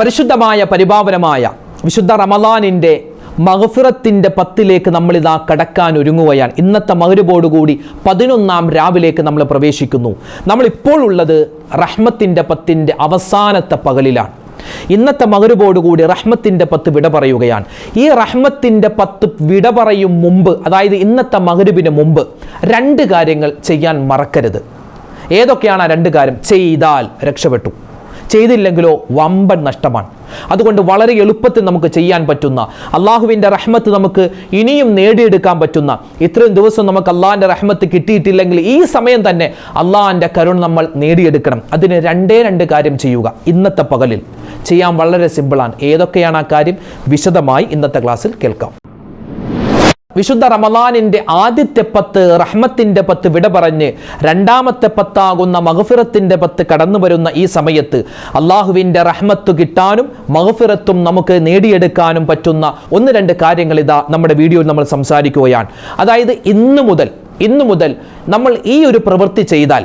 പരിശുദ്ധമായ പരിപാവനമായ വിശുദ്ധ റമളാനിൻ്റെ മഗ്ഫിറത്തിൻ്റെ 10ലേക്ക് നമ്മളിതാ കടക്കാൻ ഒരുങ്ങുകയാണ്. ഇന്നത്തെ മഗ്രിബോടുകൂടി 11ാം രാവിലേക്ക് നമ്മൾ പ്രവേശിക്കുന്നു. നമ്മളിപ്പോൾ ഉള്ളത് റഹ്മത്തിൻ്റെ 10ൻ്റെ അവസാനത്തെ പകലിലാണ്. ഇന്നത്തെ മഗ്രിബോടുകൂടി റഹ്മത്തിൻ്റെ 10 വിട പറയുകയാണ്. ഈ റഹ്മത്തിൻ്റെ 10 വിട പറയും മുമ്പ്, അതായത് ഇന്നത്തെ മഗ്രിബിന് മുമ്പ് 2 കാര്യങ്ങൾ ചെയ്യാൻ മറക്കരുത്. ഏതൊക്കെയാണ് ആ 2 കാര്യം? ചെയ്താൽ രക്ഷപ്പെട്ടു, ചെയ്തില്ലെങ്കിലോ വമ്പൻ നഷ്ടമാണ്. അതുകൊണ്ട് വളരെ എളുപ്പത്തിൽ നമുക്ക് ചെയ്യാൻ പറ്റുന്ന, അള്ളാഹുവിൻ്റെ റഹ്മത്ത് നമുക്ക് ഇനിയും നേടിയെടുക്കാൻ പറ്റുന്ന, ഇത്രയും ദിവസം നമുക്ക് അള്ളാഹിൻ്റെ റഹ്മത്ത് കിട്ടിയിട്ടില്ലെങ്കിൽ ഈ സമയം തന്നെ അള്ളാഹിൻ്റെ കരുണ നമ്മൾ നേടിയെടുക്കണം. അതിന് 2 കാര്യം ചെയ്യുക. ഇന്നത്തെ പകലിൽ ചെയ്യാൻ വളരെ സിമ്പിളാണ്. ഏതൊക്കെയാണ് ആ കാര്യം? വിശദമായി ഇന്നത്തെ ക്ലാസ്സിൽ കേൾക്കാം. വിശുദ്ധ റമളാനിൻ്റെ ആദ്യത്തെ 10 റഹ്മത്തിൻ്റെ 10 വിട പറഞ്ഞ് രണ്ടാമത്തെ 10 ആകുന്ന മഗ്ഫിറത്തിൻ്റെ 10 കടന്നു വരുന്ന ഈ സമയത്ത് അള്ളാഹുവിൻ്റെ റഹ്മത്ത് കിട്ടാനും മഗ്ഫിറത്തും നമുക്ക് നേടിയെടുക്കാനും പറ്റുന്ന 1-2 കാര്യങ്ങൾ ഇതാ നമ്മുടെ വീഡിയോയിൽ നമ്മൾ സംസാരിക്കുകയാണ്. അതായത് ഇന്നു മുതൽ നമ്മൾ ഈ ഒരു പ്രവൃത്തി ചെയ്താൽ,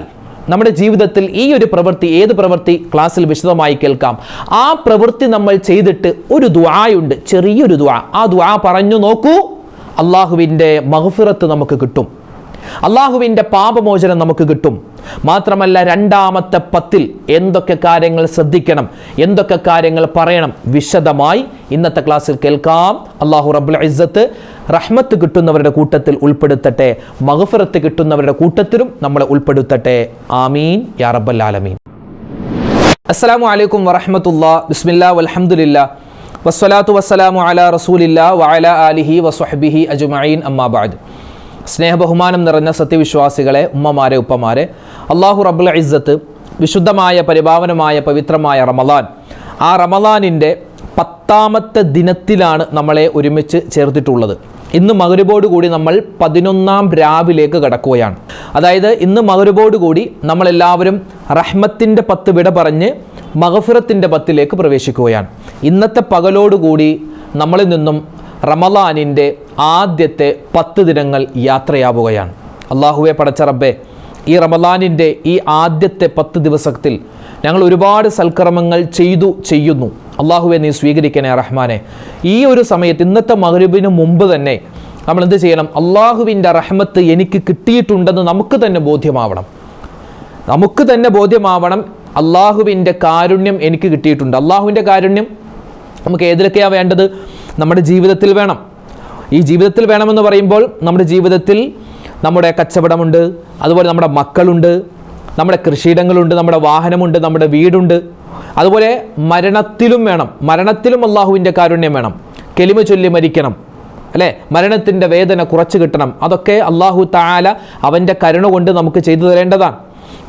നമ്മുടെ ജീവിതത്തിൽ ഈ ഒരു പ്രവൃത്തി, ഏത് പ്രവൃത്തി ക്ലാസ്സിൽ വിശദമായി കേൾക്കാം. ആ പ്രവൃത്തി നമ്മൾ ചെയ്തിട്ട് ഒരു ദുആയുണ്ട്, ചെറിയൊരു ദുആ. ആ ദുആ പറഞ്ഞു നോക്കൂ, അള്ളാഹുവിൻ്റെ മഗ്ഫിറത്ത് നമുക്ക് കിട്ടും, അള്ളാഹുവിൻ്റെ പാപമോചനം നമുക്ക് കിട്ടും. മാത്രമല്ല രണ്ടാമത്തെ 10 എന്തൊക്കെ കാര്യങ്ങൾ ശ്രദ്ധിക്കണം, എന്തൊക്കെ കാര്യങ്ങൾ പറയണം, വിശദമായി ഇന്നത്തെ ക്ലാസ്സിൽ കേൾക്കാം. അള്ളാഹു റബ്ബുൽ ഇസ്സത്ത് റഹ്മത്ത് കിട്ടുന്നവരുടെ കൂട്ടത്തിൽ ഉൾപ്പെടുത്തട്ടെ, മഗ്ഫിറത്ത് കിട്ടുന്നവരുടെ കൂട്ടത്തിലും നമ്മളെ ഉൾപ്പെടുത്തട്ടെ. ആമീൻ യാ റബ്ബൽ ആലമീൻ. അസ്സലാമു അലൈക്കും വറഹ്മത്തുള്ളാഹി. ബിസ്മില്ലാഹി വൽഹംദുലില്ലാഹ് വസ്സലാത്തു വസ്സലാമു അലാ റസൂലില്ലാ വഅലാ ആലിഹി വസ്വഹ്ബിഹി അജ്മഈൻ. അമ്മാ ബഅദ്. സ്നേഹബഹുമാനം നിറഞ്ഞ സത്യവിശ്വാസികളെ, ഉമ്മമാരെ, ഉപ്പമാരെ, അല്ലാഹു റബ്ബുൽ ഇസ്സത്ത് വിശുദ്ധമായ പരിപാവനമായ പവിത്രമായ റമളാൻ, ആ റമളാനിൻ്റെ 10ാമത്തെ ദിനത്തിലാണ് നമ്മളെ ഒരുമിച്ച് ചേർത്തിട്ടുള്ളത്. ഇന്ന് മഗ്രിബോടുകൂടി നമ്മൾ 11ാം രാവിലേക്ക് കടക്കുകയാണ്. അതായത് ഇന്ന് മഗ്രിബോടുകൂടി നമ്മളെല്ലാവരും റഹ്മത്തിൻ്റെ 10 വിട പറഞ്ഞ് മഗ്ഫിറത്തിൻ്റെ 10ലേക്ക് പ്രവേശിക്കുകയാണ്. ഇന്നത്തെ പകലോടുകൂടി നമ്മളിൽ നിന്നും റമളാനിൻ്റെ ആദ്യത്തെ 10 ദിനങ്ങൾ യാത്രയാവുകയാണ്. അള്ളാഹുവെ പടച്ച റബ്ബേ, ഈ റമളാനിൻ്റെ ഈ ആദ്യത്തെ 10 ദിവസത്തിൽ ഞങ്ങൾ ഒരുപാട് സൽക്കർമ്മങ്ങൾ ചെയ്യുന്നു. അള്ളാഹുവെ നീ സ്വീകരിക്കണേ റഹ്മാനെ. ഈ ഒരു സമയത്ത് ഇന്നത്തെ മഗ്രിബിന് മുമ്പ് തന്നെ നമ്മൾ എന്ത് ചെയ്യണം? അള്ളാഹുവിൻ്റെ റഹ്മത്ത് എനിക്ക് കിട്ടിയിട്ടുണ്ടെന്ന് നമുക്ക് തന്നെ ബോധ്യമാവണം. അള്ളാഹുവിൻ്റെ കാരുണ്യം എനിക്ക് കിട്ടിയിട്ടുണ്ട്. അള്ളാഹുവിൻ്റെ കാരുണ്യം നമുക്ക് ഏതിലൊക്കെയാണ് വേണ്ടത്? നമ്മുടെ ജീവിതത്തിൽ വേണം. ഈ ജീവിതത്തിൽ വേണമെന്ന് പറയുമ്പോൾ നമ്മുടെ ജീവിതത്തിൽ നമ്മുടെ കച്ചവടമുണ്ട്, അതുപോലെ നമ്മുടെ മക്കളുണ്ട്, നമ്മുടെ കൃഷിയിടങ്ങളുണ്ട്, നമ്മുടെ വാഹനമുണ്ട്, നമ്മുടെ വീടുണ്ട്. അതുപോലെ മരണത്തിലും വേണം. മരണത്തിലും അള്ളാഹുവിൻ്റെ കാരുണ്യം വേണം. കെലിമ ചൊല്ലി മരിക്കണം, അല്ലേ? മരണത്തിൻ്റെ വേദന കുറച്ച് കിട്ടണം. അതൊക്കെ അള്ളാഹു തആല അവൻ്റെ കരുണ കൊണ്ട് നമുക്ക് ചെയ്തു തരേണ്ടതാണ്.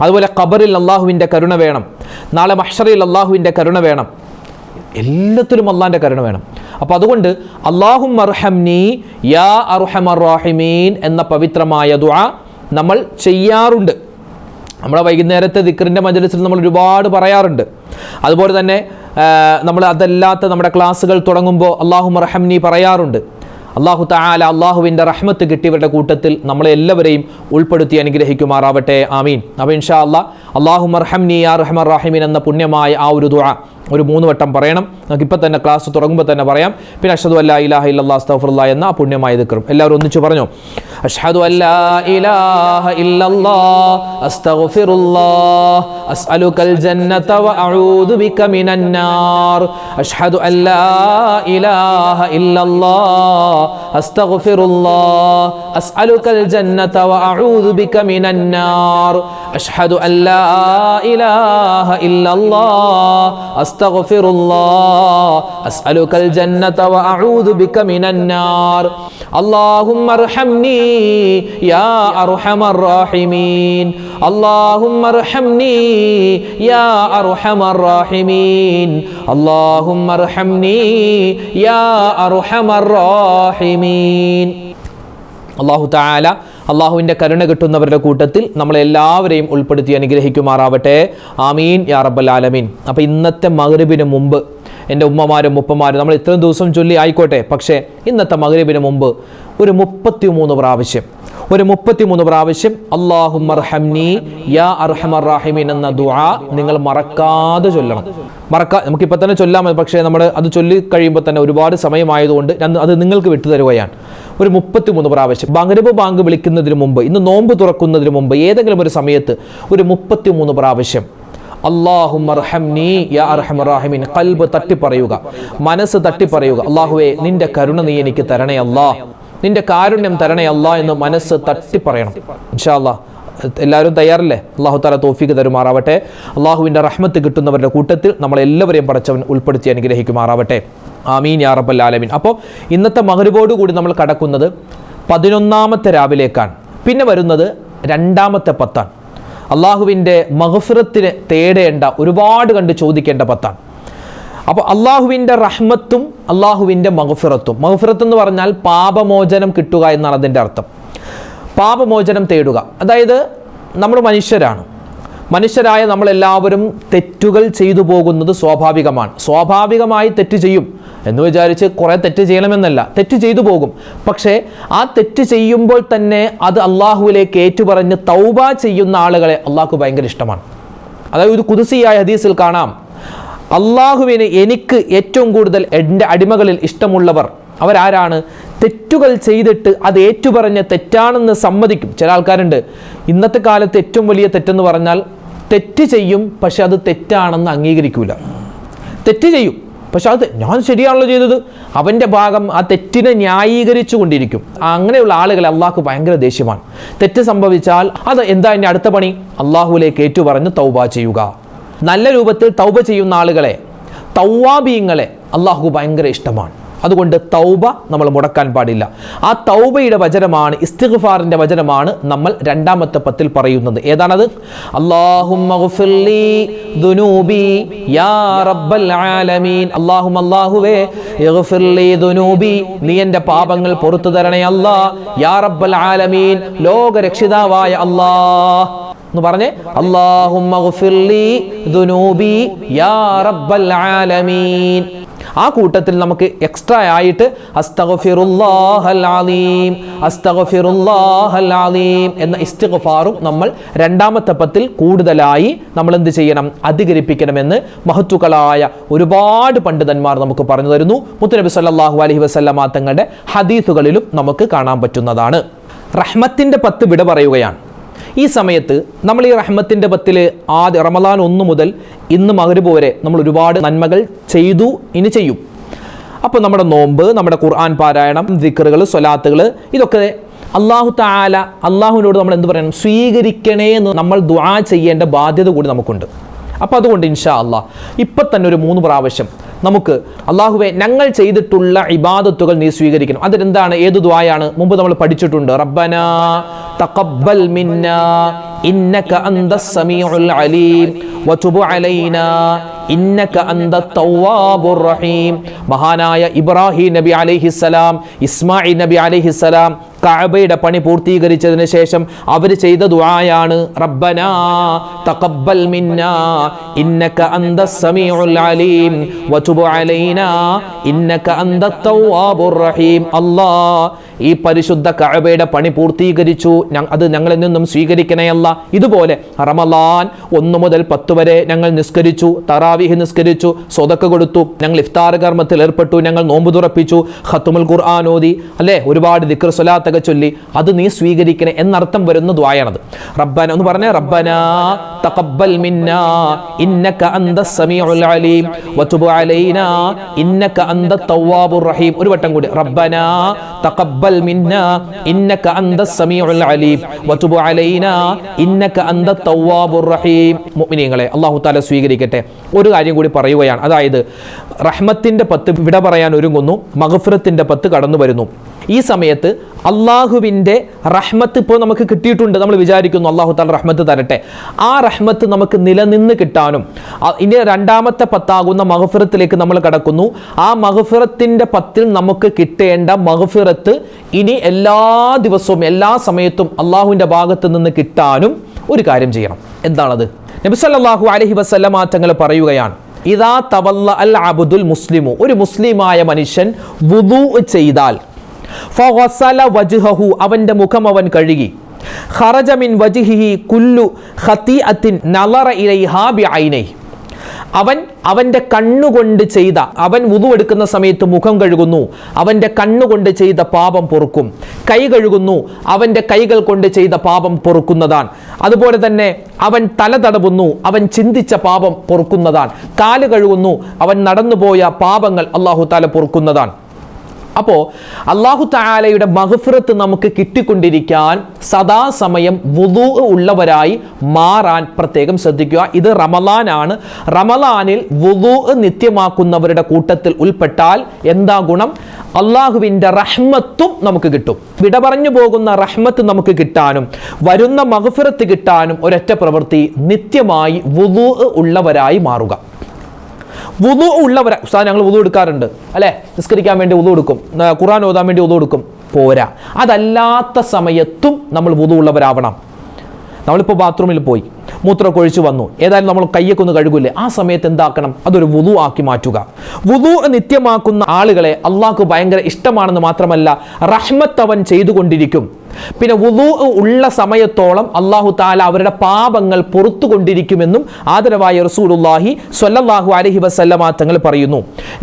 അതുപോലെ ഖബറിൽ അള്ളാഹുവിൻ്റെ കരുണ വേണം. നാളെ മഹ്ശറിൽ അള്ളാഹുവിൻ്റെ കരുണ വേണം. എല്ലാത്തിലും അള്ളാഹിൻ്റെ കരുണ വേണം. അപ്പോൾ അതുകൊണ്ട് അല്ലാഹുമ്മ അർഹംനി യാ അർഹമർ റഹീമീൻ എന്ന പവിത്രമായ ദുആ നമ്മൾ ചെയ്യാറുണ്ട്. നമ്മുടെ വൈകുന്നേരത്തെ ദിക്റിൻ്റെ മജ്‌ലിസിൽ നമ്മൾ ഒരുപാട് പറയാറുണ്ട്. അതുപോലെ തന്നെ നമ്മൾ അതല്ലാത്ത നമ്മുടെ ക്ലാസ്സുകൾ തുടങ്ങുമ്പോൾ അല്ലാഹുമ്മ അർഹംനി പറയാറുണ്ട്. അല്ലാഹു തആല അല്ലാഹുവിൻ്റെ റഹ്മത്ത് കിട്ടിയവരുടെ കൂട്ടത്തിൽ നമ്മളെ എല്ലാവരെയും ഉൾപ്പെടുത്തി അനുഗ്രഹിക്കുമാറാവട്ടെ. ആമീൻ. അപ്പോൾ ഇൻഷാ അല്ലാഹ് അല്ലാഹുമ്മ അർഹംനി യാ അർഹമർ റഹീമീൻ എന്ന പുണ്യമായ ആ ഒരു ദുആ ഒരു 3 വട്ടം പറയണം. നമുക്കിപ്പോൾ തന്നെ ക്ലാസ് തുടങ്ങുമ്പോൾ തന്നെ പറയാം. പിന്നെ അഷ്ഹദു അല്ലാ ഇലാഹ ഇല്ലല്ലാഹ് അസ്തഗ്ഫിറുല്ലാഹ് എന്ന ആ പുണ്യമായ ദിക്റും എല്ലാവരും ഒന്നിച്ച് പറഞ്ഞു. അഷ്ഹദു അല്ലാ ഇലാഹ ഇല്ലല്ലാഹ് അസ്തഗ്ഫിറുല്ലാഹ് അസ്അലുകൽ ജന്നത വ അഊദു ബിക മിനൻ നാർ. അഷ്ഹദു അല്ലാ ഇലാഹ ഇല്ലല്ലാഹ് അസ്തഗ്ഫിറുല്ലാഹ് അസ്അലുകൽ ജന്നത വ അഊദു ബിക മിനൻ നാർ. അഷ്ഹദു അല്ലാ ഇലാഹ ഇല്ലല്ലാഹ് അസ്തഗ്ഫിറുല്ലാഹ് അസ്അലുകൽ ജന്നത വ അഊദു ബിക മിനൻ നാർ. അല്ലാഹുമ്മ അർഹംനി യാ അർഹമർ റഹീമീൻ. അല്ലാഹുമ്മ അർഹംനി യാ അർഹമർ റഹീമീൻ. അല്ലാഹുമ്മ അർഹംനി യാ അർഹമർ റഹീമീൻ. അല്ലാഹു തആല അള്ളാഹുവിൻ്റെ കരുണ കിട്ടുന്നവരുടെ കൂട്ടത്തിൽ നമ്മളെല്ലാവരെയും ഉൾപ്പെടുത്തി അനുഗ്രഹിക്കുമാറാവട്ടെ. ആമീൻ യാ റബ്ബൽ ആലമീൻ. അപ്പോൾ ഇന്നത്തെ മഗ്രിബിന് മുമ്പ് എൻ്റെ ഉമ്മമാരും ഉപ്പമാരും നമ്മൾ ഇത്രയും ദിവസം ചൊല്ലി ആയിക്കോട്ടെ, പക്ഷേ ഇന്നത്തെ മഗ്രിബിന് മുമ്പ് ഒരു 33 പ്രാവശ്യം, ഒരു 33 പ്രാവശ്യം അല്ലാഹുമ്മർഹംനി യാ അർഹമർ റഹീമീൻ എന്ന ദുആ നിങ്ങൾ മറക്കാതെ ചൊല്ലണം. നമുക്കിപ്പോൾ തന്നെ ചൊല്ലാം, പക്ഷേ നമ്മൾ അത് ചൊല്ലി കഴിയുമ്പോൾ തന്നെ ഒരുപാട് സമയമായതുകൊണ്ട് അത് നിങ്ങൾക്ക് വിട്ടുതരുകയാണ്. ഒരു 33 പ്രാവശ്യം മഗ്‌രിബ് ബാങ്ക് വിളിക്കുന്നതിന് മുമ്പ്, ഇന്ന് നോമ്പ് തുറക്കുന്നതിന് മുമ്പ് ഏതെങ്കിലും ഒരു സമയത്ത് ഒരു 33 പ്രാവശ്യം അല്ലാഹുമ്മർഹംനി യാ അർഹമർ റഹീമീൻ ഖൽബ് തട്ടി പറയുക, മനസ്സ് തട്ടി പറയുക. അല്ലാഹുവേ നിന്റെ കരുണ നീ എനിക്ക് തരണേ അല്ലാ, നിന്റെ കാരുണ്യം തരണേ അല്ലാ എന്ന് മനസ്സ് തട്ടി പറയണം. ഇൻഷാ അല്ലാഹ് എല്ലാവരും തയ്യാറല്ലേ? അല്ലാഹു തആല തൗഫീഖ് തരുമാറാവട്ടെ. അല്ലാഹുവിൻ്റെ റഹ്മത്ത് കിട്ടുന്നവരുടെ കൂട്ടത്തിൽ നമ്മളെല്ലാവരെയും പടച്ചവൻ ഉൾപ്പെടുത്തി അനുഗ്രഹിക്കുമാറാവട്ടെ. ആമീൻ യാ റബ്ബൽ ആലമീൻ. അപ്പോൾ ഇന്നത്തെ മഗ്‌രിബോട് കൂടി നമ്മൾ കടക്കുന്നത് 11ാമത്തെ രാവിലേക്കാണ്. പിന്നെ വരുന്നത് 2ാമത്തെ പത്താണ്. അള്ളാഹുവിൻ്റെ മഗ്‌ഫിറത്തിനെ തേടേണ്ട, ഒരുപാട് കണ്ട് ചോദിക്കേണ്ട പത്താണ്. അപ്പോൾ അള്ളാഹുവിൻ്റെ റഹ്മത്തും അള്ളാഹുവിൻ്റെ മഗ്‌ഫിറത്തും. മഗ്‌ഫിറത്ത് എന്ന് പറഞ്ഞാൽ പാപമോചനം കിട്ടുക എന്നാണ് അതിൻ്റെ അർത്ഥം. പാപമോചനം തേടുക, അതായത് നമ്മൾ മനുഷ്യരായ നമ്മളെല്ലാവരും തെറ്റുകൾ ചെയ്തു പോകുന്നത് സ്വാഭാവികമാണ്. സ്വാഭാവികമായി തെറ്റ് ചെയ്യും എന്ന് വിചാരിച്ച് കുറേ തെറ്റ് ചെയ്യണമെന്നല്ല, തെറ്റ് ചെയ്തു പോകും. പക്ഷേ ആ തെറ്റ് ചെയ്യുമ്പോൾ തന്നെ അത് അള്ളാഹുവിലേക്ക് ഏറ്റുപറഞ്ഞ് തൗബ ചെയ്യുന്ന ആളുകളെ അള്ളാഹു ഭയങ്കര ഇഷ്ടമാണ്. അതായത് ഒരു ഖുദ്സിയായ ഹദീസിൽ കാണാം, അള്ളാഹുവിന് എനിക്ക് ഏറ്റവും കൂടുതൽ എൻ്റെ അടിമകളിൽ ഇഷ്ടമുള്ളവർ അവരാരാണ്? തെറ്റുകൾ ചെയ്തിട്ട് അത് ഏറ്റുപറഞ്ഞ് തെറ്റാണെന്ന് സമ്മതിക്കും. ചില ആൾക്കാരുണ്ട്, ഇന്നത്തെ കാലത്ത് ഏറ്റവും വലിയ തെറ്റെന്ന് പറഞ്ഞാൽ തെറ്റ് ചെയ്യും, പക്ഷെ അത് തെറ്റാണെന്ന് അംഗീകരിക്കൂല. തെറ്റ് ചെയ്യും, പക്ഷെ അത് ഞാൻ ശരിയാണല്ലോ ചെയ്തത്, അവൻ്റെ ഭാഗം ആ തെറ്റിനെ ന്യായീകരിച്ചു കൊണ്ടിരിക്കും. അങ്ങനെയുള്ള ആളുകളെ അള്ളാഹു ഭയങ്കര ദേഷ്യമാണ്. തെറ്റ് സംഭവിച്ചാൽ അത് എന്താ എൻ്റെ അടുത്ത പണി? അള്ളാഹുവിലേക്ക് ഏറ്റുപറഞ്ഞ് തൗബ ചെയ്യുക. നല്ല രൂപത്തിൽ തൗബ ചെയ്യുന്ന ആളുകളെ, തൗവാബീങ്ങളെ അള്ളാഹു ഭയങ്കര ഇഷ്ടമാണ്. അതുകൊണ്ട് തൗബ നമ്മൾ മുടക്കാൻ പാടില്ല. ആ തൗബയുടെ വചനമാണ്, ഇസ്തിഗ്ഫാറിൻ്റെ വചനമാണ് നമ്മൾ 2ാമത്തെ പത്തിൽ പറയുന്നത്. ഏതാണത്? അല്ലാഹുമ്മ ഗ്ഫിർലി ദുനൂബി യാ റബ്ബൽ ആലമീൻ. അല്ലാഹുവേ ഇഗ്ഫിർലി ദുനൂബി, നീ എൻ്റെ പാപങ്ങൾ പുറത്തു തരണേ അല്ലാ. യാ റബ്ബൽ ആലമീൻ, ലോകരക്ഷിതാവായ അല്ലാഹ് എന്ന് പറഞ്ഞേ. അല്ലാഹുമ്മ ഗ്ഫിർലി ദുനൂബി യാ റബ്ബൽ ആലമീൻ. ആ കൂട്ടത്തിൽ നമുക്ക് എക്സ്ട്രാ ആയിട്ട് അസ്തഗ്ഫിറുല്ലാഹൽ അലീം, അസ്തഗ്ഫിറുല്ലാഹൽ അലീം എന്ന ഇസ്തിഗ്ഫാറും നമ്മൾ 2ാമത്തെ പത്തിൽ കൂടുതലായി നമ്മൾ എന്ത് ചെയ്യണം? അധികരിപ്പിക്കണമെന്ന് മഹത്തുക്കളായ ഒരുപാട് പണ്ഡിതന്മാർ നമുക്ക് പറഞ്ഞു തരുന്നു. മുത്തുനബി സല്ലല്ലാഹു അലൈഹി വസല്ലമ തങ്ങളുടെ ഹദീസുകളിലും നമുക്ക് കാണാൻ പറ്റുന്നതാണ്. റഹ്മത്തിൻ്റെ 10 വിട പറയുകയാണ്. ഈ സമയത്ത് നമ്മൾ ഈ റഹ്മത്തിൻ്റെ 10 ആദ്യ റമദാൻ 1 മുതൽ ഇന്ന് മഗ്‌രിബ് വരെ നമ്മൾ ഒരുപാട് നന്മകൾ ചെയ്തു, ഇനി ചെയ്യും. അപ്പോൾ നമ്മുടെ നോമ്പ്, നമ്മുടെ ഖുർആൻ പാരായണം, ദിക്റുകൾ, സ്വലാത്തുകൾ, ഇതൊക്കെ അല്ലാഹു തആല അള്ളാഹുവിനോട് നമ്മൾ എന്ത് പറയണം? സ്വീകരിക്കണേ എന്ന് നമ്മൾ ദുആ ചെയ്യേണ്ട ബാധ്യത കൂടി നമുക്കുണ്ട്. അപ്പോൾ അതുകൊണ്ട് ഇൻഷാ അല്ലാഹ് ഇപ്പം തന്നെ ഒരു 3 പ്രാവശ്യം നമുക്ക് അല്ലാഹുവേ ഞങ്ങൾ ചെയ്തിട്ടുള്ള ഇബാദത്തുകൾ നീ സ്വീകരിക്കണം. അതെന്താണ്? ഏത് ദുആയാണ്? മുമ്പ് നമ്മൾ പഠിച്ചിട്ടുണ്ട്. റബ്ബനാ തഖബ്ബൽ മിന്നാ ഇന്നക അന്തസ് സമീഉൽ അലീം വതുബ് അലൈനാ ഇന്നക അന്തത് തവ്വാബുർ റഹീം. മഹാനായ ഇബ്രാഹിം നബി അലൈഹിസ്സലാം, ഇസ്മായിൽ നബി അലൈഹിസ്സലാം കഅബയുടെ പണി പൂർത്തീകരിച്ചതിന് ശേഷം അവർ ചെയ്ത ദുആയാണ് റബ്ബനാ തഖബ്ബൽ മിന്നാ ഇന്നക അന്തസ് സമീഉൽ അലീം വതുബ് അലൈനാ ഇന്നക അന്തത് തവ്വാബുർ റഹീം. അല്ലാഹ് ഈ പരിശുദ്ധ കഅബയുടെ പണി പൂർത്തീകരിച്ചു, അത് ഞങ്ങളിൽ നിന്നും സ്വീകരിക്കണേ അല്ലാ. ഇതുപോലെ റമളാൻ 1 മുതൽ 10 വരെ ഞങ്ങൾ നിസ്കരിച്ചു, തറാവീഹ് നിസ്കരിച്ചു, സ്വതക്ക കൊടുത്തു, ഞങ്ങൾ ഇഫ്താർ കർമ്മത്തിൽ ഏർപ്പെട്ടു, ഞങ്ങൾ നോമ്പ് തുറപ്പിച്ചു, ഖത്മുൽ ഖുർആൻ ഓതി, അല്ലേ, ഒരുപാട് ദിക്ർ സ്വലാത്തൊക്കെ ചൊല്ലി, അത് നീ സ്വീകരിക്കണേ എന്നർത്ഥം വരുന്ന ദുആയാണത്. റബ്ബന എന്ന് പറഞ്ഞേ, റബ്ബനാ തഖബ്ബൽ മിന്നാ ഇന്നക അന്തസ് സമീഉൽ അലീം വതുബ് അലൈനാ ഇന്നക അന്തത് തവ്വാബുർ റഹീം. ഒരു വട്ടം കൂടി, റബ്ബനാ തഖബ്ബൽ മിന്നാ ഇന്നക അന്തസ് സമീഉൽ അലീം വതുബ് അലൈനാ ഇന്നക അന്തത് തവ്വാബുർ റഹീം. മുഅ്മിനീങ്ങളെ, അല്ലാഹു തആല സ്വീകരിക്കട്ടെ. ഒരു കാര്യം കൂടി പറയുകയാണ്, അതായത് റഹ്മത്തിൻ്റെ 10 വിട പറയാൻ ഒരുങ്ങുന്നു, മഗ്‌ഫിറത്തിൻ്റെ 10 കടന്നു വരുന്നു. ഈ സമയത്ത് അള്ളാഹുവിൻ്റെ റഹ്മത്ത് ഇപ്പോൾ നമുക്ക് കിട്ടിയിട്ടുണ്ട്. നമ്മൾ വിചാരിക്കുന്നു അല്ലാഹു തആല റഹ്മത്ത് തരട്ടെ. ആ റഹ്മത്ത് നമുക്ക് നിലനിന്ന് കിട്ടാനും ഇനി 2ാമത്തെ 10 മഗ്‌ഫിറത്തിലേക്ക് നമ്മൾ കടക്കുന്നു. ആ മഗ്‌ഫിറത്തിൻ്റെ 10 നമുക്ക് കിട്ടേണ്ട മഗ്‌ഫിറത്ത് ഇനി എല്ലാ ദിവസവും എല്ലാ സമയത്തും അള്ളാഹുവിൻ്റെ ഭാഗത്ത് നിന്ന് കിട്ടാനും ഒരു കാര്യം ചെയ്യണം. എന്താണത്? നബി സല്ലല്ലാഹു അലൈഹി വസല്ലമ തങ്ങൾ പറയുകയാണ്, ഇദാ തവല്ല അൽ അബ്ദുൽ മുസ്ലിമു, ഒരു മുസ്ലിമായ മനുഷ്യൻ വുദൂ ചെയ്താൽ, ഫഗസല വജ്ഹഹു, അവന്റെ മുഖം അവൻ കഴുകി. ഖറജ മിൻ വജ്ഹിഹി കുല്ലു ഖതീഅത്തിൻ നളറ ഇലൈഹാ ബിഐനൈഹി, അവന്റെ കണ്ണുകൊണ്ട് ചെയ്ത, അവൻ വുദു എടുക്കുന്ന സമയത്ത് മുഖം കഴുകുന്നു, അവന്റെ കണ്ണുകൊണ്ട് ചെയ്ത പാപം പൊറുക്കും. കൈ കഴുകുന്നു, അവന്റെ കൈകൾ കൊണ്ട് ചെയ്ത പാപം പൊറുക്കുന്നതാണ്. അതുപോലെ തന്നെ അവൻ തല തടവുന്നു, അവൻ ചിന്തിച്ച പാപം പൊറുക്കുന്നതാണ്. കാല് കഴുകുന്നു, അവൻ നടന്നുപോയ പാപങ്ങൾ അല്ലാഹു തആല പൊറുക്കുന്നതാണ്. അപ്പോൾ അല്ലാഹു തആലയുടെ മഗ്ഫിറത്ത് നമുക്ക് കിട്ടിക്കൊണ്ടിരിക്കാൻ സദാസമയം വുദൂ ഉള്ളവരായി മാറാൻ പ്രത്യേകം ശ്രദ്ധിക്കുക. ഇത് റമളാനാണ്. റമളാനിൽ വുദൂ നിത്യമാക്കുന്നവരുടെ കൂട്ടത്തിൽ ഉൾപ്പെട്ടാൽ എന്താ ഗുണം? അള്ളാഹുവിൻ്റെ റഹ്മത്തും നമുക്ക് കിട്ടും. വിട പറഞ്ഞു പോകുന്ന റഹ്മത്ത് നമുക്ക് കിട്ടാനും വരുന്ന മഗ്ഫിറത്ത് കിട്ടാനും ഒരൊറ്റ പ്രവൃത്തി, നിത്യമായി വുദൂ ഉള്ളവരായി മാറുക. വുദു ഉള്ളവരാ ഉസ്താദ്, ഞങ്ങൾ വുദു എടുക്കാറുണ്ട് അല്ലേ, നിസ്കരിക്കാൻ വേണ്ടി വുദു എടുക്കും, ഖുർആൻ ഓതാൻ വേണ്ടി വുദു എടുക്കും, പോരാ. അതല്ലാത്ത സമയത്തും നമ്മൾ വുദു ഉള്ളവരാവണം. നമ്മളിപ്പോൾ ബാത്റൂമിൽ പോയി മൂത്രമൊക്കെ ഒഴിച്ച് വന്നു, ഏതായാലും നമ്മൾ കയ്യൊക്കെ ഒന്ന് കഴുകില്ലേ, ആ സമയത്ത് എന്താക്കണം? അതൊരു വുദു ആക്കി മാറ്റുക. വുദു നിത്യമാക്കുന്ന ആളുകളെ അള്ളാഹ്ക്ക് ഭയങ്കര ഇഷ്ടമാണെന്ന് മാത്രമല്ല, റഹ്മത്ത് അവൻ ചെയ്തുകൊണ്ടിരിക്കും. പിന്നെ വുദു ഉള്ള സമയത്തോളം അല്ലാഹു തആല അവരുടെ പാപങ്ങൾ പൊറുത്തുകൊണ്ടിരിക്കുമെന്നും ആദരവായ റസൂലുള്ളാഹി സ്വല്ലല്ലാഹു അലൈഹി വസല്ലമ തങ്ങൾ പറയുന്നു.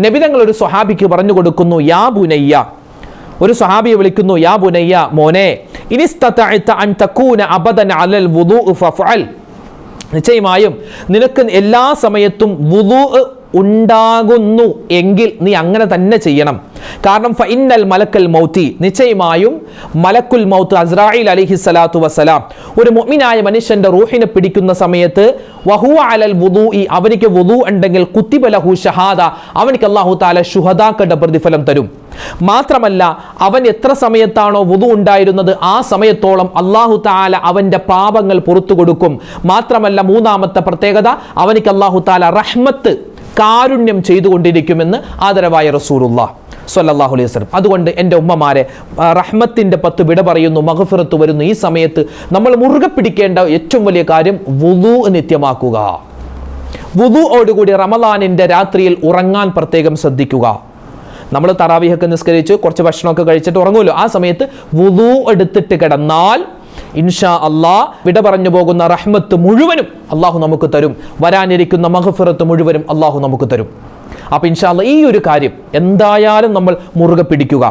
നബി തങ്ങൾ ഒരു സ്വഹാബിക്ക് പറഞ്ഞു കൊടുക്കുന്നു, യാ ബുനയ്യ, ഒരു സ്വഹാബിയെ വിളിക്കുന്നു, യാ ബുനയ്യ, മോനെ, ഇനിസ്തതഅത അൻ തകൂന അബദൻ അലൽ വുദൂ ഫഫഅൽ, നിശ്ചയമായും നിനക്ക് എല്ലാ സമയത്തും വുദൂ ഉണ്ടാകുന്നു എങ്കിൽ നീ അങ്ങനെ തന്നെ ചെയ്യണം. കാരണം ഫഇന്നൽ മലക്കൽ മൗത്തി, നിശ്ചയമായും മലക്കുൽ മൗത്ത് അസ്രായിൽ അലൈഹിസ്സലാത്തു വസ്സലാം ഒരു മുഅ്മിനായ മനുഷ്യന്റെ റൂഹിനെ പിടിക്കുന്ന സമയത്ത് വഹുവ അലൽ വുദൂഇ, അവനിക്ക് വുദൂ ഉണ്ടെങ്കിൽ കുത്തിബ ലഹു ഷഹാദ, അവനിക്ക് അല്ലാഹു തആല ശുഹദാക്കളുടെ പ്രതിഫലം തരും. മാത്രമല്ല, അവൻ എത്ര സമയത്താണോ വുദു ഉണ്ടായിരുന്നത് ആ സമയത്തോളം അല്ലാഹു തആല അവന്റെ പാപങ്ങൾ പുറത്തു കൊടുക്കും. മാത്രമല്ല, മൂന്നാമത്തെ പ്രത്യേകത, അവനിക്ക് അല്ലാഹു തആല റഹ്മത്ത്, കാരുണ്യം ചെയ്തുകൊണ്ടിരിക്കുമെന്ന് ആദരവായ റസൂലുള്ളാഹി സ്വല്ലല്ലാഹു അലൈഹി വസല്ലം. അതുകൊണ്ട് എൻ്റെ ഉമ്മമാരെ, റഹ്മത്തിൻ്റെ 10 വിട പറയുന്നു, മഗ്ഫിറത്ത് വരുന്നു. ഈ സമയത്ത് നമ്മൾ മുറുകെ പിടിക്കേണ്ട ഏറ്റവും വലിയ കാര്യം വുദു നിത്യമാക്കുക. വുദുവോടുകൂടി റമളാനിൻ്റെ രാത്രിയിൽ ഉറങ്ങാൻ പ്രത്യേകം ശ്രദ്ധിക്കുക. നമ്മൾ തറാവീഹൊക്കെ നിസ്കരിച്ച് കുറച്ച് ഭക്ഷണമൊക്കെ കഴിച്ചിട്ട് ഉറങ്ങുമല്ലോ, ആ സമയത്ത് വുദു എടുത്തിട്ട് കിടന്നാൽ ഇൻഷാ അല്ലാഹ് വിട പറഞ്ഞു പോകുന്ന റഹ്മത്ത് മുഴുവനും അള്ളാഹു നമുക്ക് തരും. വരാനിരിക്കുന്ന മഗ്ഫിറത്ത് മുഴുവനും അള്ളാഹു നമുക്ക് തരും. അപ്പോൾ ഇൻഷാ അല്ലാഹ് ഈ ഒരു കാര്യം എന്തായാലും നമ്മൾ മുറുകെ പിടിക്കുക.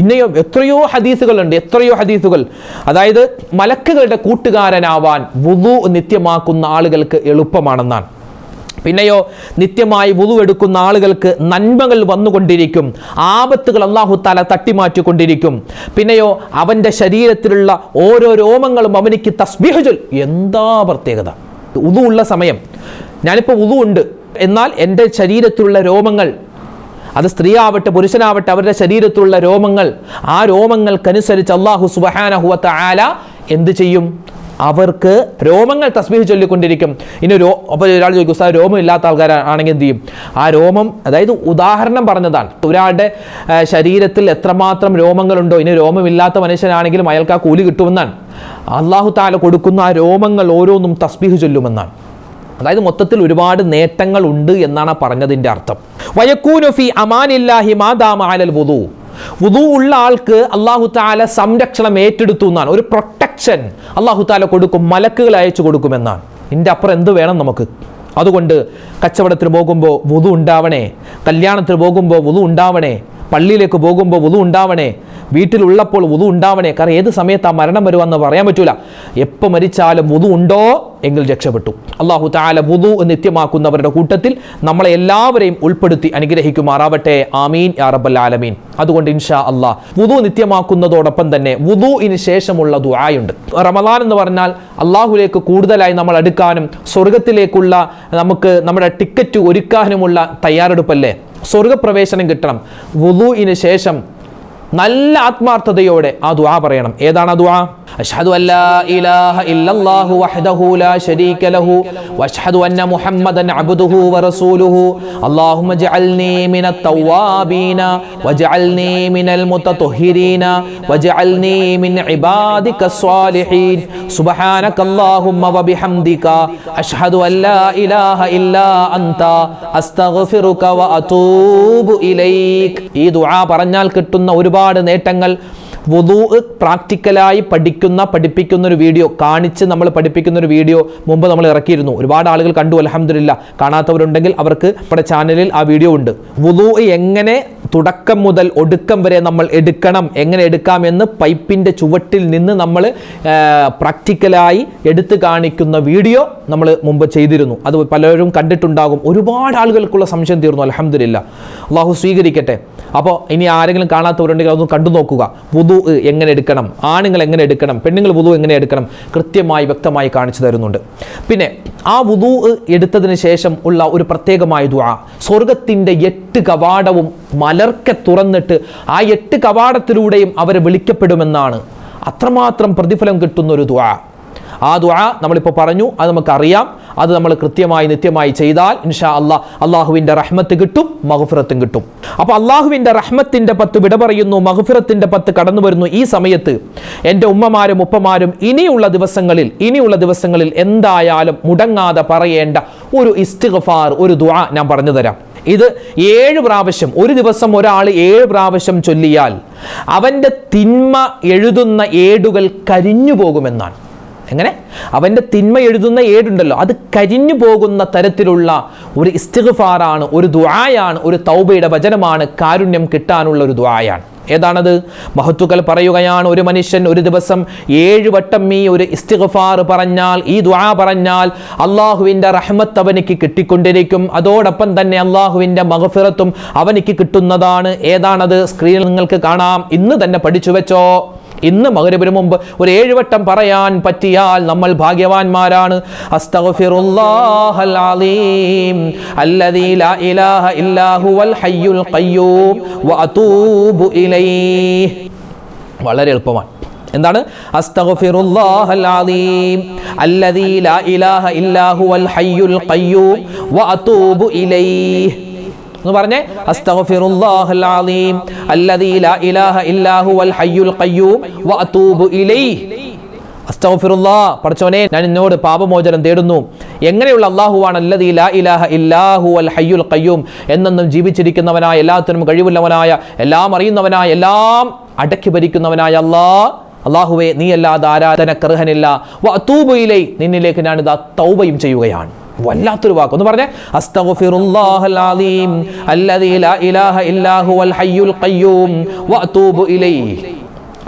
ഇന്നയോ എത്രയോ ഹദീസുകൾ, അതായത് മലക്കുകളുടെ കൂട്ടുകാരനാവാൻ വുദു നിത്യമാക്കുന്ന ആളുകൾക്ക് എളുപ്പമാണെന്നാണ്. പിന്നെയോ നിത്യമായി വുദു എടുക്കുന്ന ആളുകൾക്ക് നന്മകൾ വന്നുകൊണ്ടിരിക്കും, ആപത്തുകൾ അല്ലാഹു തആല തട്ടിമാറ്റിക്കൊണ്ടിരിക്കും. പിന്നെയോ അവൻ്റെ ശരീരത്തിലുള്ള ഓരോ രോമങ്ങളും അവനിക്ക് തസ്ബീഹ് ചൊല്ലും. എന്താ പ്രത്യേകത! വുദു ഉള്ള സമയം, ഞാനിപ്പോൾ വുദു ഉണ്ട്, എന്നാൽ എൻ്റെ ശരീരത്തിലുള്ള രോമങ്ങൾ, അത് സ്ത്രീ ആവട്ടെ പുരുഷനാവട്ടെ, അവരുടെ ശരീരത്തിലുള്ള രോമങ്ങൾ, ആ രോമങ്ങൾക്കനുസരിച്ച് അല്ലാഹു സുബ്ഹാനഹു വ തആല എന്ത് ചെയ്യും? അവർക്ക് രോമങ്ങൾ തസ്ബീഹ് ചൊല്ലിക്കൊണ്ടിരിക്കും. ഇനി അപ്പോൾ ഒരാൾ ചോദിക്കും, ഉസ്താദ് രോമം ഇല്ലാത്ത ആൾക്കാരാണെങ്കിൽ എന്ത് ചെയ്യും? ആ രോമം, അതായത് ഉദാഹരണം പറഞ്ഞതാണ്, ഒരാളുടെ ശരീരത്തിൽ എത്രമാത്രം രോമങ്ങളുണ്ടോ, ഇനി രോമമില്ലാത്ത മനുഷ്യനാണെങ്കിലും അയാൾക്ക് ആ കൂലി കിട്ടുമെന്നാണ്. അല്ലാഹു തആല കൊടുക്കുന്ന ആ രോമങ്ങൾ ഓരോന്നും തസ്ബീഹ് ചൊല്ലുമെന്നാണ്. അതായത് മൊത്തത്തിൽ ഒരുപാട് നേട്ടങ്ങൾ ഉണ്ട് എന്നാണ് പറഞ്ഞതിൻ്റെ അർത്ഥം. വയകൂനു ഫീ അമാനില്ലാഹി മാ ദാമ അലൽ വുദൂ, വുദൂ ഉള്ള ആൾക്ക് അല്ലാഹു തആല സംരക്ഷണം ഏറ്റെടുത്തു എന്നാണ്. ഒരു പ്രൊട്ടക്ഷൻ അല്ലാഹു തആല കൊടുക്കും, മലക്കുകളെ അയച്ചു കൊടുക്കുമെന്നാണ്. ഇതിൻ്റെ അപ്പുറം എന്ത് വേണം നമുക്ക്? അതുകൊണ്ട് കച്ചവടത്തിന് പോകുമ്പോൾ വുദൂ ഉണ്ടാവണേ, കല്യാണത്തിന് പോകുമ്പോൾ വുദൂ ഉണ്ടാവണേ, പള്ളിയിലേക്ക് പോകുമ്പോൾ വുദൂ ഉണ്ടാവണേ, വീട്ടിലുള്ളപ്പോൾ വുദൂ ഉണ്ടാവണേ. കാരണം ഏത് സമയത്ത് ആ മരണം വരുമെന്ന് പറയാൻ പറ്റൂല. എപ്പോൾ മരിച്ചാലും വുദൂ ഉണ്ടോ എങ്കിൽ രക്ഷപ്പെട്ടു. അല്ലാഹു തആല വുദൂ നിത്യമാക്കുന്നവരുടെ കൂട്ടത്തിൽ നമ്മളെ എല്ലാവരെയും ഉൾപ്പെടുത്തി അനുഗ്രഹിക്കുമാറാവട്ടെ. ആമീൻ യാ റബ്ബൽ ആലമീൻ. അതുകൊണ്ട് ഇൻഷാ അല്ലാഹ് വുദൂ നിത്യമാക്കുന്നതോടൊപ്പം തന്നെ വുദൂഇന് ശേഷമുള്ള ദുആയുണ്ട്. റമളാൻ എന്ന് പറഞ്ഞാൽ അല്ലാഹുവിലേക്ക് കൂടുതലായി നമ്മൾ അടുക്കാനും സ്വർഗത്തിലേക്കുള്ള നമുക്ക് നമ്മുടെ ടിക്കറ്റ് ഒരുക്കാനുമുള്ള തയ്യാറെടുപ്പല്ലേ. സ്വർഗപ്രവേശനം കിട്ടണം. വുദൂഇന് ശേഷം നല്ല ആത്മാർത്ഥതയോടെ ആ ദുആ പറയണം. ഏതാണ് ആ ദുആ? അഷ്ഹദു അല്ലാ ഇലാഹ ഇല്ലല്ലാഹു വഹ്ദഹു ലാ ശരീക ലഹു വഅഷ്ഹദു അന്ന മുഹമ്മദൻ അബ്ദുഹു വറസൂലുഹു അല്ലാഹുമ്മ ജഅൽനി മിനത് തവ്വാബീന വജഅൽനി മിനൽ മുതത്വഹിരീന വജഅൽനി മിൻ ഇബാദികസ് സ്വാലിഹീൻ സുബ്ഹാനകല്ലാഹുമ്മ വബിഹംദിക അഷ്ഹദു അല്ലാ ഇലാഹ ഇല്ലാ അൻത അസ്തഗ്ഫിറുക വഅതൂബു ഇലൈക്. ഈ ദുആ പറഞ്ഞാൽ കിട്ടുന്ന ഒരുപാട് ഒരുപാട് നേട്ടങ്ങൾ. വുദൂ പ്രാക്ടിക്കലായി പഠിപ്പിക്കുന്ന ഒരു വീഡിയോ കാണിച്ച് നമ്മൾ പഠിപ്പിക്കുന്ന ഒരു വീഡിയോ മുമ്പ് നമ്മൾ ഇറക്കിയിരുന്നു. ഒരുപാട് ആളുകൾ കണ്ടു, അൽഹംദുലില്ലാ. കാണാത്തവരുണ്ടെങ്കിൽ അവർക്ക് നമ്മുടെ ചാനലിൽ ആ വീഡിയോ ഉണ്ട്. വുദൂ എങ്ങനെ തുടക്കം മുതൽ ഒടുക്കം വരെ നമ്മൾ എടുക്കണം, എങ്ങനെ എടുക്കാമെന്ന് പൈപ്പിൻ്റെ ചുവട്ടിൽ നിന്ന് നമ്മൾ പ്രാക്ടിക്കലായി എടുത്തു കാണിക്കുന്ന വീഡിയോ നമ്മൾ മുമ്പ് ചെയ്തിരുന്നു. അത് പലരും കണ്ടിട്ടുണ്ടാകും. ഒരുപാട് ആളുകൾക്കുള്ള സംശയം തീർന്നു, അൽഹംദുലില്ലാ. അള്ളാഹു സ്വീകരിക്കട്ടെ. അപ്പോൾ ഇനി ആരെങ്കിലും കാണാത്തവരുണ്ടെങ്കിൽ അതൊന്ന് കണ്ടു നോക്കുക. വുദൂ എങ്ങനെ എടുക്കണം, ആണുങ്ങൾ എങ്ങനെ എടുക്കണം, പെണ്ണുങ്ങൾ വുദൂ എങ്ങനെ എടുക്കണം, കൃത്യമായി വ്യക്തമായി കാണിച്ചു തരുന്നുണ്ട്. പിന്നെ ആ വുദൂ എടുത്തതിന് ശേഷം ഉള്ള ഒരു പ്രത്യേകമായ ദുആ, സ്വർഗത്തിൻ്റെ 8 കവാടവും മലർക്കെ തുറന്നിട്ട് ആ 8 കവാടത്തിലൂടെയും അവരെ വിളിക്കപ്പെടുമെന്നാണ്. അത്രമാത്രം പ്രതിഫലം കിട്ടുന്ന ഒരു ദുആ. ആ ദുആ നമ്മളിപ്പോൾ പറഞ്ഞു, അത് നമുക്കറിയാം. അത് നമ്മൾ കൃത്യമായി നിത്യമായി ചെയ്താൽ ഇൻഷാ അല്ലാഹ് അള്ളാഹുവിൻ്റെ റഹ്മത്ത് കിട്ടും, മഗ്ഫിറത്തും കിട്ടും. അപ്പോൾ അള്ളാഹുവിൻ്റെ റഹ്മത്തിൻ്റെ 10 വിട പറയുന്നു, മഗ്ഫിറത്തിൻ്റെ 10 കടന്നു വരുന്നു. ഈ സമയത്ത് എൻ്റെ ഉമ്മമാരും ഉപ്പമാരും ഇനിയുള്ള ദിവസങ്ങളിൽ എന്തായാലും മുടങ്ങാതെ പറയേണ്ട ഒരു ഇസ്തിഗ്ഫാർ, ഒരു ദുആ ഞാൻ പറഞ്ഞു തരാം. ഇത് 7 പ്രാവശ്യം, ഒരു ദിവസം ഒരാൾ 7 പ്രാവശ്യം ചൊല്ലിയാൽ അവൻ്റെ തിന്മ എഴുതുന്ന ഏടുകൾ കരിഞ്ഞു പോകുമെന്നാണ്. എങ്ങനെ? അവൻ്റെ തിന്മ എഴുതുന്ന ഏടുണ്ടല്ലോ, അത് കരിഞ്ഞു പോകുന്ന തരത്തിലുള്ള ഒരു ഇസ്തിഗ്ഫാറാണ്, ഒരു ദുആയാണ്, ഒരു തൗബയുടെ വചനമാണ്, കാരുണ്യം കിട്ടാനുള്ള ഒരു ദുആയാണ്. ഏതാണത്? മഹത്തുക്കൾ പറയുകയാണ്, ഒരു മനുഷ്യൻ ഒരു ദിവസം 7 വട്ടം ഈ ഒരു ഇസ്തിഗ്ഫാർ പറഞ്ഞാൽ, ഈ ദുആ പറഞ്ഞാൽ അള്ളാഹുവിൻ്റെ റഹ്മത്ത് അവനിക്ക് കിട്ടിക്കൊണ്ടിരിക്കും. അതോടൊപ്പം തന്നെ അള്ളാഹുവിൻ്റെ മഗ്ഫിറത്തും അവനിക്ക് കിട്ടുന്നതാണ്. ഏതാണത്? സ്ക്രീനിൽ നിങ്ങൾക്ക് കാണാം. ഇന്ന് തന്നെ പഠിച്ചു വെച്ചോ. ഇന്ന് മഗ്‌രിബിന് മുമ്പ് ഒരു 7 വട്ടം പറയാൻ പറ്റിയാൽ നമ്മൾ ഭാഗ്യവാന്മാരാണ്. അസ്തഗ്ഫിറുല്ലാഹൽ അലീം അല്ലദീ ലാ ഇലാഹ ഇല്ലാ ഹുവൽ ഹയ്യുൽ ഖയ്യൂം വഅതൂബു ഇലൈഹി. വളരെ എളുപ്പമാണ്. എന്താണ്? അസ്തഗ്ഫിറുല്ലാഹൽ അലീം അല്ലദീ ലാ ഇലാഹ ഇല്ലാ ഹുവൽ ഹയ്യുൽ ഖയ്യൂം വഅതൂബു ഇലൈഹി എന്ന് പറഞ്ഞേ. അസ്തഗ്ഫിറുല്ലാഹൽ അലീം അല്ലദീ ലാ ഇലാഹ ഇല്ലാ ഹുവൽ ഹയ്യുൽ ഖയ്യൂം വഅതൂബു ഇലൈഹി. അസ്തഗ്ഫിറുല്ലാഹ്, പടച്ചവനെ ഞാൻ നിന്നോട് പാപമോചനം തേടുന്നു. എങ്ങനെയുള്ള അല്ലാഹുവാണ്? അല്ലദീ ലാ ഇലാഹ ഇല്ലാ ഹുവൽ ഹയ്യുൽ ഖയ്യൂം, എന്നെന്നും ജീവിച്ചിരിക്കുന്നവനായ, എല്ലാത്തിനും കഴിവുള്ളവനായ, എല്ലാം അറിയുന്നവനായ, എല്ലാം അടക്കി ഭരിക്കുന്നവനായ അല്ലാഹുവേ, നീ അല്ലാതെ ആരാധനക്കർഹനില്ല. വഅതൂബു ഇലൈഹി, നിന്നിലേക്ക് ഞാൻ ഇതാ തൗബയും ചെയ്യുകയാണ്. വല്ലാത്തൊരു വാക്ക്. ഒന്ന് പറഞ്ഞേ, അസ്തഗ്ഫിറുല്ലാഹൽ അലീം അല്ലദീ ലാ ഇലാഹ ഇല്ലാ ഹുവൽ ഹയ്യുൽ ഖയ്യൂം വഅതൂബു ഇലൈഹി.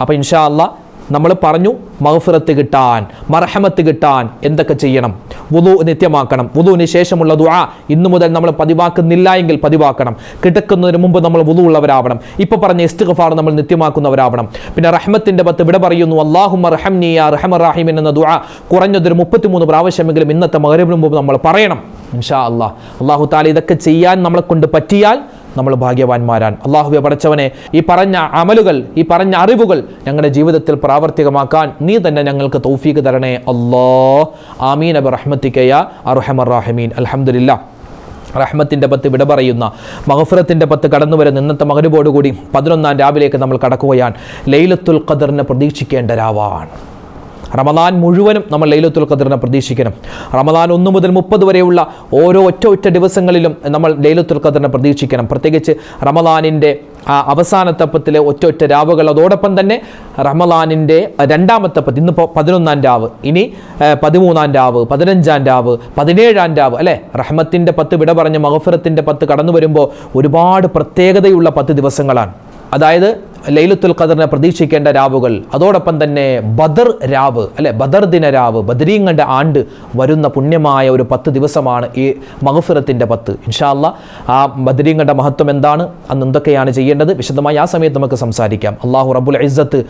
അപ്പോൾ ഇൻഷാ അല്ലാഹ് നമ്മൾ പറഞ്ഞു, മഗ്ഫിറത്ത് കിട്ടാൻ, മർഹമത്ത് കിട്ടാൻ എന്തൊക്കെ ചെയ്യണം? വുദൂ നിത്യമാക്കണം. വുദൂവിന് ശേഷമുള്ള ദുആ ഇന്നു മുതൽ നമ്മൾ പതിവാക്കുന്നില്ല എങ്കിൽ പതിവാക്കണം. കിടക്കുന്നതിന് മുമ്പ് നമ്മൾ വുദൂ ഉള്ളവരാവണം. ഇപ്പോൾ പറഞ്ഞ ഇസ്തിഗ്ഫാർ നമ്മൾ നിത്യമാക്കുന്നവരാവണം. പിന്നെ റഹ്മത്തിൻ്റെ 10 വിട പറയുന്നു. അല്ലാഹുമ്മ റഹംനി യാ അർഹമർ റഹീമീൻ എന്ന ദുആ കുറഞ്ഞതൊരു 33 പ്രാവശ്യമെങ്കിലും ഇന്നത്തെ മഗ്‌രിബിന് മുമ്പ് നമ്മൾ പറയണം ഇൻഷാ അല്ലാഹ്. അല്ലാഹു തആല ഇതൊക്കെ ചെയ്യാൻ നമ്മളെ കൊണ്ട് പറ്റിയാൽ നമ്മൾ ഭാഗ്യവാന്മാരാൻ. അല്ലാഹുവേ പടച്ചവനെ, ഈ പറഞ്ഞ അമലുകൾ, ഈ പറഞ്ഞ അറിവുകൾ ഞങ്ങളുടെ ജീവിതത്തിൽ പ്രാവർത്തികമാക്കാൻ നീ തന്നെ ഞങ്ങൾക്ക് തൗഫീഖ് തരണേ അല്ലാഹ്. ആമീൻ ബിറഹ്മതിക യാ അർഹമർ റഹീമീൻ. അൽഹംദുലില്ലാഹ്. റഹ്മത്തിൻ്റെ 10 വിട പറയുന്ന, മഗ്ഫിറത്തിൻ്റെ 10 കടന്നു വരുന്ന ഇന്നത്തെ മഗ്‌രിബോടുകൂടി 11-ാം രാവിലേക്ക് നമ്മൾ കടക്കുകയാണ്. ലൈലത്തുൽ ഖദറിനെ പ്രതീക്ഷിക്കേണ്ട രാവാണ്. റമദാൻ മുഴുവനും നമ്മൾ ലൈലത്തുൽ ഖദറിനെ പ്രതീക്ഷിക്കണം. റമദാൻ 1 മുതൽ 30 വരെയുള്ള ഓരോ ഒറ്റ ദിവസങ്ങളിലും നമ്മൾ ലൈലത്തുൽ ഖദറിനെ പ്രതീക്ഷിക്കണം. പ്രത്യേകിച്ച് റമദാനിൻ്റെ അവസാനത്തെ 10 ഒറ്റ രാവുകൾ, അതോടൊപ്പം തന്നെ റമദാനിൻ്റെ 2-ാമത്തെ 10, ഇന്ന് 11-ാം രാവ്, ഇനി 13-ാം രാവ്, 15-ാം രാവ്, 17-ാം രാവ്, അല്ലേ? റഹ്മത്തിൻ്റെ 10 വിട പറഞ്ഞ് മഗ്‌ഫിറത്തിൻ്റെ 10 കടന്നു വരുമ്പോൾ ഒരുപാട് പ്രത്യേകതയുള്ള 10 ദിവസങ്ങളാണ്. അതായത് ലൈലത്തുൽ ഖദറിനെ പ്രതീക്ഷിക്കേണ്ട രാവുകൾ, അതോടൊപ്പം തന്നെ ബദർ രാവ്, അല്ലെ? ബദർ ദിന രാവ്, ബദരീങ്ങളുടെ ആണ്ട് വരുന്ന പുണ്യമായ ഒരു 10 ദിവസമാണ് ഈ മഗ്‌ഫിറത്തിൻ്റെ 10. ഇൻഷാ അല്ലാഹ് ആ ബദരീങ്ങളുടെ മഹത്വം എന്താണ്, അന്ന് എന്തൊക്കെയാണ് ചെയ്യേണ്ടത്, വിശദമായി ആ സമയത്ത് നമുക്ക് സംസാരിക്കാം. അല്ലാഹു റബ്ബുൽ ഇസ്സത്ത്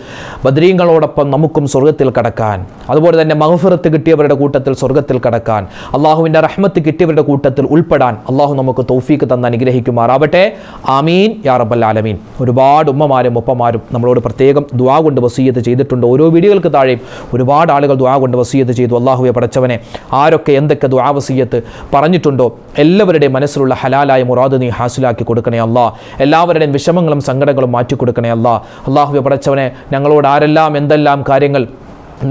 ബദരീങ്ങളോടൊപ്പം നമുക്കും സ്വർഗ്ഗത്തിൽ കടക്കാൻ, അതുപോലെ തന്നെ മഗ്‌ഫിറത്ത് കിട്ടിയവരുടെ കൂട്ടത്തിൽ സ്വർഗ്ഗത്തിൽ കടക്കാൻ, അല്ലാഹുവിൻ്റെ റഹ്മത്ത് കിട്ടിയവരുടെ കൂട്ടത്തിൽ ഉൾപ്പെടാൻ അല്ലാഹു നമുക്ക് തൗഫീഖ് തന്ന് അനുഗ്രഹിക്കുമാറാവട്ടെ. ആമീൻ യാ റബ്ബൽ ആലമീൻ. ഒരുപാട് ഉമ്മമാരും ഉപ്പമാരും നമ്മളോട് പ്രത്യേകം ദുആ കൊണ്ട് വസിയ്യത്ത് ചെയ്തിട്ടുണ്ട്. ഓരോ വീഡിയോകൾക്ക് താഴെയും ഒരുപാട് ആളുകൾ ദുആ കൊണ്ട് വസിയ്യത്ത് ചെയ്തു. അല്ലാഹുവേ പടച്ചവനെ, ആരൊക്കെ എന്തൊക്കെ ദുആ വസിയ്യത്ത് പറഞ്ഞിട്ടുണ്ടോ എല്ലാവരുടെയും മനസ്സിലുള്ള ഹലാലായ മുറാദ് നീ ഹാസിലാക്കി കൊടുക്കണേ അല്ലാഹ്. എല്ലാവരുടെയും വിഷമങ്ങളും സങ്കടങ്ങളും മാറ്റി കൊടുക്കണേ അല്ലാഹ്. അല്ലാഹുവേ പടച്ചവനെ, ഞങ്ങളോട് ആരെല്ലാം എന്തെല്ലാം കാര്യങ്ങൾ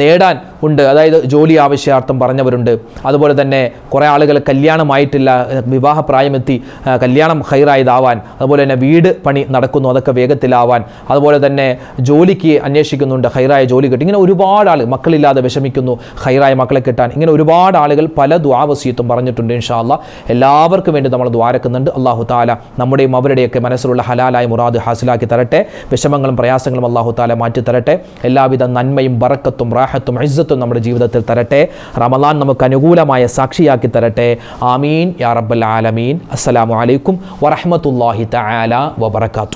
നേടാൻ ഉണ്ട്, അതായത് ജോലി ആവശ്യാർത്ഥം പറഞ്ഞവരുണ്ട്. അതുപോലെ തന്നെ കുറേ ആളുകൾ കല്യാണമായിട്ടില്ല, വിവാഹപ്രായമെത്തി, കല്യാണം ഹൈറായതാവാൻ, അതുപോലെ തന്നെ വീട് പണി നടക്കുന്നു അതൊക്കെ വേഗത്തിലാവാൻ, അതുപോലെ തന്നെ ജോലിക്ക് അന്വേഷിക്കുന്നുണ്ട്, ഹൈറായ ജോലി കിട്ടി. ഇങ്ങനെ ഒരുപാട് ആളുകൾ മക്കളില്ലാതെ വിഷമിക്കുന്നു, ഹൈറായ മക്കളെ കിട്ടാൻ. ഇങ്ങനെ ഒരുപാട് ആളുകൾ പല ദുആ വസിയത്തും പറഞ്ഞിട്ടുണ്ട്. ഇൻഷാ അല്ലാഹ് എല്ലാവർക്കും വേണ്ടി നമ്മൾ ദ്വാരക്കുന്നുണ്ട്. അല്ലാഹു തആല നമ്മുടെയും അവരുടെയൊക്കെ മനസ്സിലുള്ള ഹലാലായ മുറാദ് ഹാസിലാക്കി തരട്ടെ. വിഷമങ്ങളും പ്രയാസങ്ങളും അല്ലാഹു തആല മാറ്റി തരട്ടെ. എല്ലാവിധ നന്മയും ബറക്കത്തും റാഹത്തും ഇസ്സത്തും നമ്മുടെ ജീവിതത്തിൽ തരട്ടെ. റമളാൻ നമുക്ക് അനുകൂലമായ സാക്ഷിയാക്കി തരട്ടെ. ആമീൻ യാ റബ്ബൽ ആലമീൻ. അസ്സലാമു അലൈക്കും വറഹ്മത്തുള്ളാഹി തആല വബറകാതുഹു.